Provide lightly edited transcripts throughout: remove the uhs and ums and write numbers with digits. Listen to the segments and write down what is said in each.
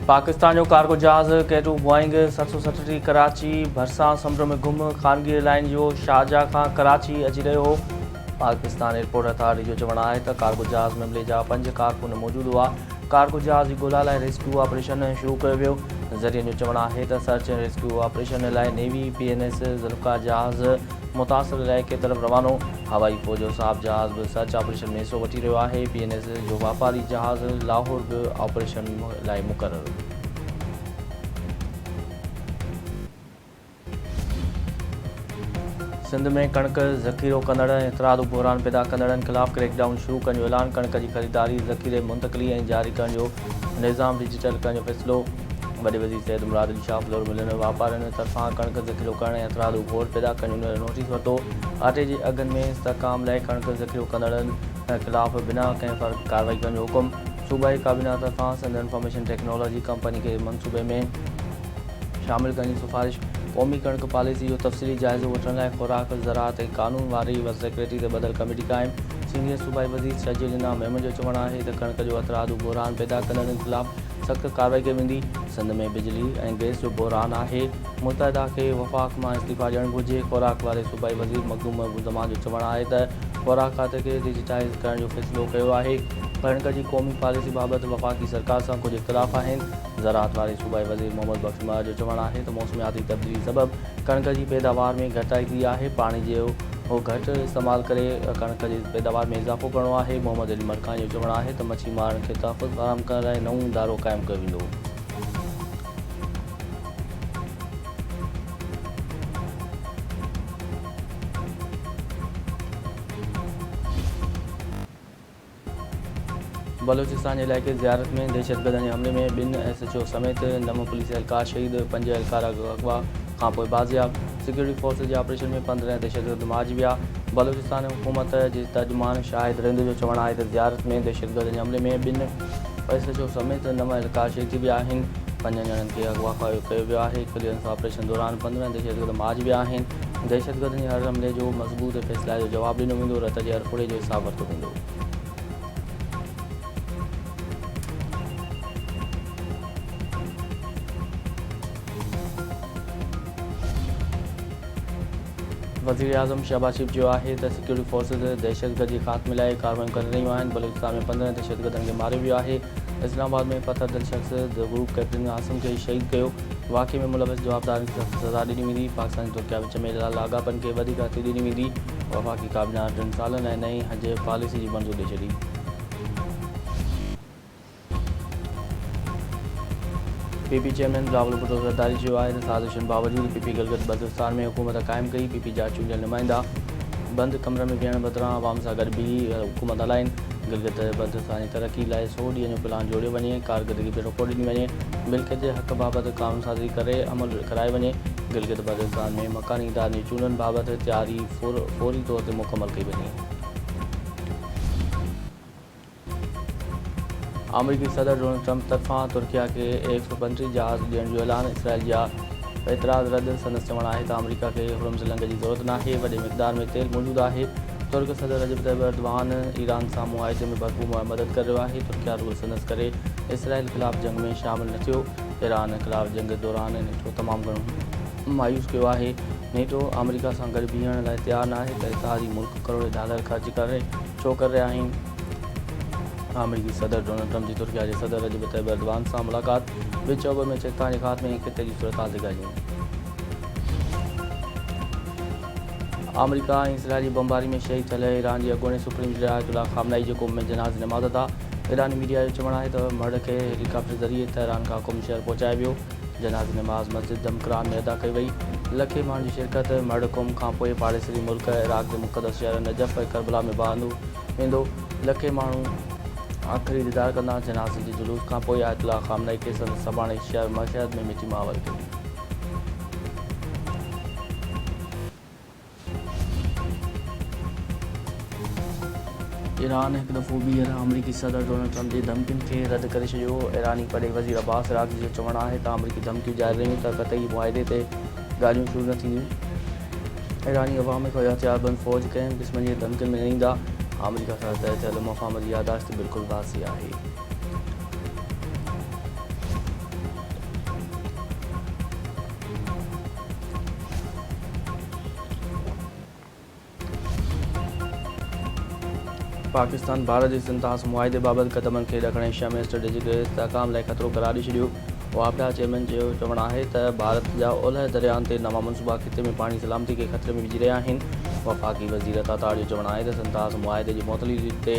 पाकिस्तान जो कार्गो जहाज़ कैटू बोइंग 737 कराची भरिसां समुंड में गुम। ख़ानगी एयरलाइन जो शारजाह खां कराची अची रहियो हो। पाकिस्तान एयरपोर्ट अथॉरिटी जो चवणु आहे त कार्गो जहाज़ में मिले जा 5 कारकुन मौजूदु हुआ। कार्गो जहाज़ जी ॻोल्हा लाइ रेस्क्यू ऑपरेशन शुरू कयो वियो। ज़रियनि जो चवणु आहे त सर्च एंड रेस्क्यू ऑपरेशन लाइ नेवी PNS ज़ुल्फ़िकार जहाज़ मुतासिर इलाइक़े तरफ़ रवानो। हवाई फ़ौज जो साफ़ जहाज़ बि सर्च ऑपरेशन में हिसो वठी रहियो आहे। PNS जो वापारी जहाज़ लाहौर बि ऑपरेशन लाइ मुक़ररु। सिंध में कणिक ज़ख़ीरो कंदड़ एतिरादु बहिरान पैदा कंदड़नि ख़िलाफ़ क्रैकडाउन शुरू करण जो ऐलान। कणिक जी ख़रीदारी ज़ख़ीरे मुंतक़िली ऐं जारी करण जो निज़ाम डिजिटल करण जो फ़ैसिलो। वॾे वज़ीर सैयद मुराद अली शाह फ्लोर मिलनि वापारियुनि तरफ़ां कणिक ज़ख़ीरो करण ऐं एतिरादु घोर पैदा करण जो नोटिस वरितो। आटे जे अघनि में इस्तेहकाम लाइ कणिक ज़ख़ीरो कंदड़नि ख़िलाफ़ बिना कंहिं फ़र्क़ कार्रवाई करण जो हुकुम। सूबाई काबीना तरफ़ां सिंध इंफॉर्मेशन टेक्नोलॉजी कंपनी खे मनसूबे में शामिल करण जी सिफ़ारिश। क़ौमी कणिक पॉलिसी जो तफ़सीली जाइज़ो वठण लाइ ख़ुराक ज़राअत ऐं क़ानून वारी सेक्रेटरी ते ॿधल कमेटी क़ाइम। सीनियर सूबाई वज़ीर शजील इनाम अहमद जो चवणु आहे त कणिक जो एतिरादु बहिरान पैदा कंदड़नि ख़िलाफ़ सख़्त कार्रवाई कई वेंदी। सिंध में बिजली ऐं गैस जो बहिरान आहे। मुतहदा खे वफ़ाक़ मां इस्तीफ़ा ॾियणु घुरिजे। ख़ुराक वारे सूबाई वज़ीर मखदूम ज़मान जो चवणु आहे त ख़ुराक खाते खे डिजिटाइज़ करण जो फ़ैसिलो कयो आहे। कणिक जी क़ौमी पॉलिसी बाबति वफ़ाक़ी सरकार सां कुझु इख़्तिलाफ़ आहिनि। ज़राअत वारे सूबाई वज़ीर मोहम्मद बख़्श महर जो चवणु आहे त मौसमियाती तब्दीली सबबि कणिक जी पैदावार में घटाई थी आहे। पाणी जो घटि इस्तेमालु करे कणिक जी पैदावार में इज़ाफ़ो करणो आहे। मोहम्मद अली मरकानी जो चवणु आहे त मछीमारनि खे तहफ़्फ़ुज़ फ़राहम करण लाइ नओं इदारो क़ाइमु कयो वेंदो। बलोचिस्तान इलाइक़े ज़ियारत में दहशतगर्दनि जे हमले में 2 SHO समेत 9 पुलिस एहलकार शहीद। 5 एहलकार अगवा खां पोइ बाज़ियाब। सिक्योरिटी फोर्स जे ऑपरेशन में 15 दहशतगर्द मारिजी विया। बलोचिस्तान हुकूमत जे तर्जुमान शाहिद रिंद जो चवणु आहे त ज़ियारत में दहशतगर्दनि जे हमले में 2 SHO समेत 9 एहलकार शहीद थी विया आहिनि। 5 ॼणनि खे अगवा कयो वियो आहे। क्लीयरेंस ऑपरेशन दौरान 15 दहशतगर्द मारिजी विया आहिनि। दहशतगर्दनि जे हर हमले जो मज़बूत फ़ैसिला जो जवाबु ॾिनो वेंदो। रत जे हरफुड़े जो हिसाबु वरितो वेंदो। वज़ीर आज़म शहबाज शरीफ़ जो आहे त सिक्योरिटी फोर्सिस दहशतगर्दी ख़ात्मे लाइ कार्रवाइयूं करे रहियूं आहिनि। बलूचिस्तान में 15 दहशतगर्दनि खे मारियो वियो आहे। इस्लामाबाद में पथरदल शख़्स ग्रुप कैप्टन आसिम खे शहीद कयो। वाक़े में मुलविस जवाबदारनि खे सख़्त सज़ा ॾिनी वेंदी। पाकिस्तान ऐं तुर्किया विच में लाॻापनि खे वधीक हथी ॾिनी वेंदी। वफ़ाक़ी काबीना 3 सालनि ऐं नई हज पॉलिसी जी मंज़ूरी ॾेई छॾी। PP चेयरमैन बिलावल भुट्टो ज़रदारी चयो आहे त साज़िशुनि बावजूदि PP गिलगित बल्तिस्तान में हुकूमत क़ाइमु कई। PP जा चूंडियल नुमाइंदा बंदि कमरनि में विहण बदिरां आवाम सां गॾु बीही हुकूमत हलाइनि। गिलगित बल्तिस्तान जी तरक़ी लाइ 100 ॾींहनि जो प्लान जोड़ियो वञे। कारकर्दगी ते रोको ॾिनी वञे। मिल्कियत जे हक़ बाबति क़ानून साज़ी करे अमल कराए वञे। गिलगित बल्तिस्तान में मकानी इदारनि जी चूंडनि बाबति तयारी फौरी तौर ते मुकमल कई वञे। अमरीकी सदर डोनाल्ड ट्रंप तरफ़ां तुर्किया खे F-35 जहाज़ ॾियण जो ऐलान। इसराइल जा एतिराज़ रद्द। संदसि चवणु आहे त अमरीका खे हुर्मुज़ लंघ जी ज़रूरत नाहे। वॾे मिक़दार में तेल मौजूदु आहे। तुर्क सदर रजब तय्यब एर्दोग़ान ईरान सां मुआहिदे में भरपूर मदद करे रहियो आहे। तुर्किया रुॻो संदसि करे इसराइल ख़िलाफ़ जंग में शामिल न थियो। ईरान ख़िलाफ़ जंग दौरान नेटो तमामु घणो मायूस कयो आहे। नेटो अमरीका सां गॾु बीहण लाइ तयारु न आहे त इतिहादी मुल्क करोड़ डॉलर ख़र्च करे छो करे रहिया आहिनि। अमरीकी सदर डोनाल्ड ट्रंप जी तुर्किया जे सदर रजब तय्यब एर्दोग़ान सां मुलाक़ात। विच ओभर में पाकिस्तान जे ख़ात्मे ऐं ख़िते जी सूरत ते ॻाल्हियूं। अमरीका ऐं इसराइल जी बमबारी में शहीद थियल ईरान जी अॻूणे सुप्रीम लीडर आयतुल्ला ख़ामनाई जे क़ौम में जनाज़ नमाज़ अदा। ईरानी मीडिया जो चवणु आहे त मर्द खे हेलीकॉप्टर ज़रिए तेहरान खां क़ौमी शहर पहुचायो वियो। जनाज़ नमाज़ मस्जिद दमकरान में अदा कई वई। लखे माण्हुनि जी शिरकत। मर्द क़ौम खां पोइ पाड़ेसरी मुल्क इराक़ जे मुक़दस शहर नजफ़ ऐं करबला में बहानो वेंदो। लखे माण्हू आख़िरी दीदार कंदा। जनाज़े जे जुलूस खां पोइ आयतुल्ला ख़ामनाई खे संदसि सभाणे शहर मशहद में मिठी माहौल कयो। ईरान हिकु दफ़ो ॿीहर अमरीकी सदर डोनाल्ड ट्रंप जी धमकियुनि खे रद्द करे छॾियो। ईरानी परे वज़ीर अब्बास राग़ी जो चवणु आहे त अमरीकी धमकियूं जारी रहियूं त क़तई मुआहिदे ते ॻाल्हियूं शुरू न थींदियूं। ईरानी अवाम खे हथियारबंद फ़ौज कंहिं क़िस्म जी धमकियुनि में न ईंदा। अमरीका सां तय थियल मफ़ाहम जी यादाश्त बिल्कुलु वाज़िह आहे। पाकिस्तान भारत जे सिंतास मुआहिदे बाबति क़दमनि खे ॾखण एशिया में स्ट्रेटेजिक इस्तेहकाम लाइ ख़तरो करार ॾेई छॾियो। वापडा चेयरमैन जो चवणु आहे त भारत जा ओलह दरियाहनि ते नवां मनसूबा ख़िते में पाणी सलामती खे ख़तरे में विझी रहिया आहिनि। वफ़ाक़ी वज़ीर तातार जो चवणु आहे त सिंतास मुआहिदे जी मुअतली ते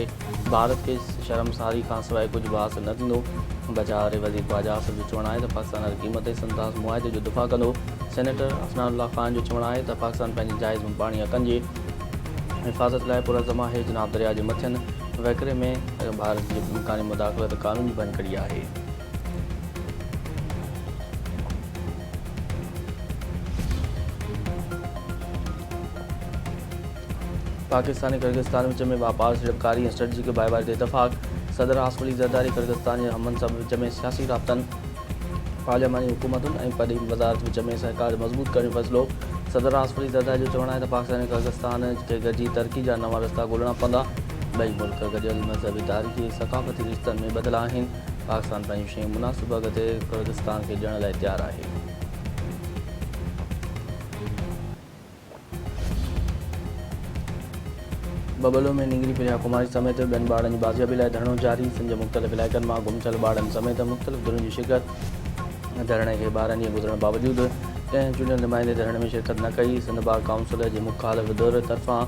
भारत खे शर्मसारी खां सवाइ कुझु बि हासिलु न थींदो। बचाव वज़ीर ख्वाजा आसिफ जो चवणु आहे त पाकिस्तान हर क़ीमत ते सिंतास मुआहिदे जो दिफ़ा कंदो। सेनेटर अफनानुल्लाह ख़ान जो चवणु आहे त पाकिस्तान पंहिंजे जाइज़ पाणी हक़नि जी हिफ़ाज़त लाइ पुरज़म आहे। जनाब दरिया जे मथियनि वहकिरे में भारत जी इम्कानी मुदाख़लत क़ानूनी बंदि कड़ी आहे। पाकिस्तान किर्गिस्तान विच में वापार सीड़पकारी ऐं स्ट्रेटजिक भाईवारी ते इतफ़ाक़। सदर आसिफ अली ज़रदारी किर्गिस्तान जे हममनसब विच में सियासी राब्तनि पार्लियामानी हुकूमतुनि ऐं पदी वज़ारत विच में सहकार मज़बूत करण जो फ़ैसिलो। सदर आसिफ अली ज़रदारी जो चवणु आहे त पाकिस्तान ऐं किर्गिस्तान खे गॾिजी तरक़ी जा नवां रस्ता ॻोल्हणा पवंदा। ॿई मुल्क गॾियल मज़हबी तारीख़ी ऐं सक़ाफ़ती रिश्तनि में ॿधल आहिनि। पाकिस्तान पंहिंजूं शयूं मुनासिब अघ ते किर्गिस्तान खे ॾियण लाइ तयारु आहे। बबलो में निंगरी प्रिया कुमारी समेत ॿियनि ॿारनि जी बाज़ियाबी लाइ धरणो जारी। सिंध जे मुख़्तलिफ़ इलाइक़नि मां गुम थियल ॿारनि समेत मुख़्तलिफ़ धुरियुनि जी शिरकत। धरणे खे 12 ॾींहं गुज़रण बावजूदि कंहिं चूंडियल नुमाइंदे धरणे में शिरकत न कई। सिंध बार काउंसिल जे मुख़ालिफ़ धुर तरफ़ां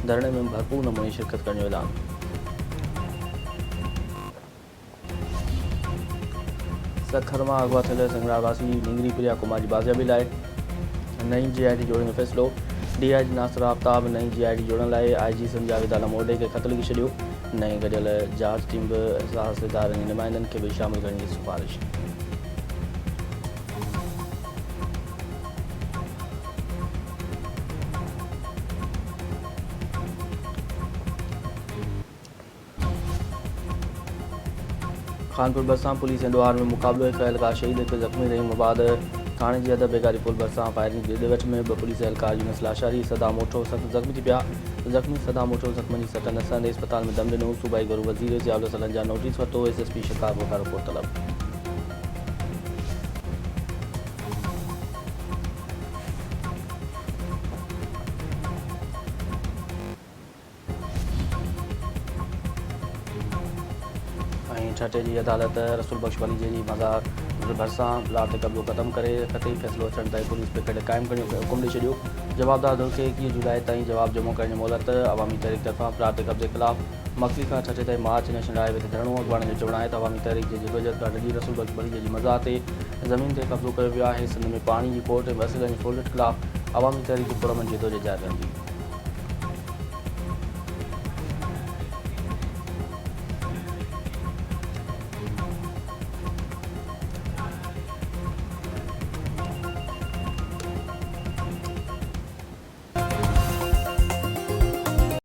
धरणे में भरपूर नमूने शिरकत करण जो ऐलान। सखर मां अगवा थियल सिंगड़ा वासी निंगरी प्रिया कुमार जी बाज़ियाबी लाइ नई GID जोड़ण जो फ़ैसिलो। DIG नासिर आफ्ताब नई GID जोड़ण लाइ IG सिंध जावेद आलम ओडे खे ख़त लिखी छॾियो। नई गॾियल जांच टीम बि एहसास इदारनि जे नुमाइंदनि खे बि शामिल करण जी सिफ़ारिश। खानपुर भरिसां पुलिस ऐं ॾोहार में मुक़ाबिलो हिकु एहलकार शहीद हिकु ज़ख़्मी रही मबाद। थाणे जी अदब बेगारी पुल भरिसां फायरिंग जे विच में 2 पुलिस एहलकार यूनिस लाशारी सदाम ओठो सख़्तु ज़ख़्मी थी पिया। ज़ख़्मी सदाम ओठो ज़ख़्मनि जी सट नसंदे इस्पताल में दम ॾिनो। सूबाई गुरू वज़ीर ज़ियाउल सलन जा नोटिस वरितो। SSP शिकारपुर खां रिपोर्ट तलब। छठे जी अदालत रसूल बख्श वली जी मज़ार भरिसां प्लाट ते कब्ज़ो ख़त्म करे क़तई फ़ैसिलो अचण ताईं पुलिस पिकेट क़ाइमु करण जो हुकुम ॾेई छॾियो। जवाबदार धुर खे 21 जुलाई ताईं जवाब जमो करण जी मोहलत। अवामी तहरीक तरफ़ां प्लाट ते कब्ज़े ख़िलाफ़ मकली खां 6 ताईं मार्च नेशनल हाईवे ते धरणो। अॻवाणनि जो चवणु आहे त अवामी तहरीक जे जदोजहद खां गॾिजी रसूल बख्श वली जी मज़ार ते ज़मीन ते कब्ज़ो कयो वियो आहे। सिंध में पाणी जी खोट ऐं वसीलनि जी फॉल्ट ख़िलाफ़ अवामी तहरीक पुरअमन जदोजहद जारी रहंदी।